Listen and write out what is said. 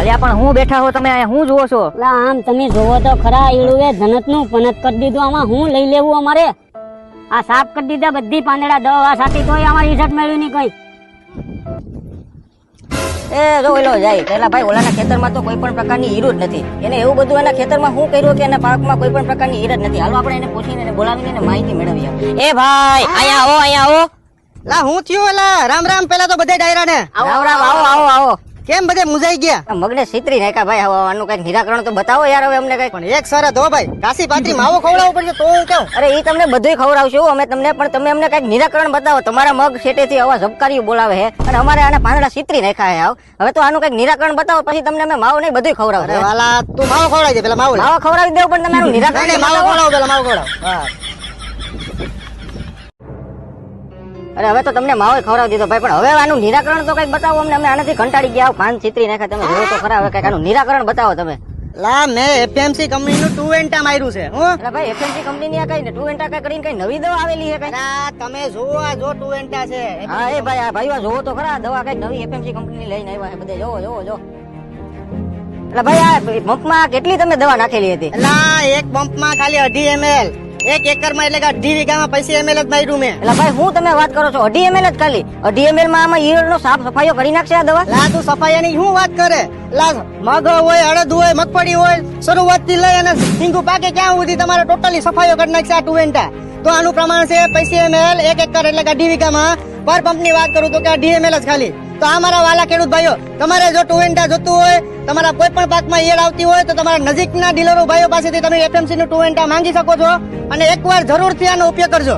અલ્યા પણ હું બેઠા હો તમે અહીંયા હું જુઓ છો? લા આમ તમે જોવો તો ખરા ઈડુએ જનતનું પનત કરી દીધું. આમાં હું લઈ લેવું અમારે? આ સાફ કરી દીધા બધી પાંદડા દવા સાથી તોય અમારી ઇજ્જત મેળવી નહીં કઈ. એ જો ઓલો જાય પેલા ભાઈ ઓલાના ખેતરમાં તો કોઈ પણ પ્રકારની હીરો જ નથી. એને એવું બધું એના ખેતરમાં શું કર્યું કે એના પાકમાં કોઈ પણ પ્રકારની હીરો જ નથી. હાલો આપણે એને પૂછીને એને બોલાવીને એને માહિતી મેળવીએ. એ ભાઈ અહીંયા આવો. લા હું થયું? એલા રામ રામ. પેલા તો બધા ડાયરા ને આવો. કેમ બધે મુજાઈ ગયા? મગને છિતરી નાખ્યા ભાઈ. હવે આનું કઈક નિરાકરણ તો બતાવો યાર હવે અમને કઈક. પણ એક શરત હો ભાઈ, કાશી પાત્રી માવો ખવડાવવો પડશે તો હું કહું. અરે એ તમને બધુંય ખવડાવશું અમે તમને, પણ તમે અમને કઈક નિરાકરણ બતાવો. તમારા મગ શેટેથી આવા ઝબકારીઓ બોલાવે છે અને અમારે આના પાંદડા છિતરી નાખ્યા છે. હવે તો આનું કઈક નિરાકરણ બતાવો, પછી તમને અમે માવો નહીં બધુંય ખવડાવશું. અરે વાલા તું માવો ખવડાવી દે પેલા. માવો ખવડાવી દેવું પણ તમે આનું નિરાકરણ માવો ખવડાવો પેલા. માવો ખવડાવ. હા અરે હવે તો તમને માવો ખવડાવી દીધો ભાઈ, પણ હવે આનું નિરાકરણ તો કઈક બતાવો અમને. અમે આનાથી કંટાળી ગયા. પાન છિતરી નાખ્યા તમે જોયો તો ખરા. હવે કઈક આનું નિરાકરણ બતાવો તમે. લા મેં એફએમસી કંપની નું 2 એન્ટા માર્યું છે. હું અરે ભાઈ એફએમસી કંપની ની આ કઈ 2 એન્ટા કઈ કરીને કઈ નવી દવા આવેલી છે કઈ? અરે તમે જોવો આ જો 2 એન્ટા છે. હા એ ભાઈ આ ભાઈઓ જોવો તો ખરા. દવા કઈ નવી એફએમસી કંપની ની લઈને આવ્યા છે બધે. જોવો. એટલે ભાઈ આ પંપમાં કેટલી તમે દવા નાખેલી હતી? લા એક પંપમાં ખાલી 2.5 ml. 1 એકરમાં એટલે કે 2.5 વીઘામાં 25 ml જ માર્યું મેં. એટલે ભાઈ હું તમે વાત કરો છો? 2.5 ml જ ખાલી? 2.5 ml માં આમાં ઈયળનો સાફ સફાઈઓ કરી નાખશે આ દવા? લા તું સફાઈની શું વાત કરે? લા મગ હોય, અડદ હોય, મગફળી હોય, શરૂઆત થી લઈ અને સિંગુ પાકે ક્યાં સુધી તમારે ટોટલી સફાઈઓ કરી નાખશે આ 2 એન્ટા. તો આનું પ્રમાણ છે 25 ml 1 એકર એટલે કે 2.5 વીઘામાં. પર પંપ ની વાત કરું તો કે 2.5 ml જ ખાલી. તો આ મારા વાલા ખેડૂત ભાઈઓ, તમારે જો 2 એન્ટા જોતું હોય, તમારા કોઈ પણ પાકમાં ઈયળ આવતી હોય તો તમારા નજીકના ડીલરો ભાઈઓ પાસેથી તમે એફએમસી નું 2 એન્ટા માંગી શકો છો અને એકવાર જરૂરથી આનો ઉપયોગ કરજો.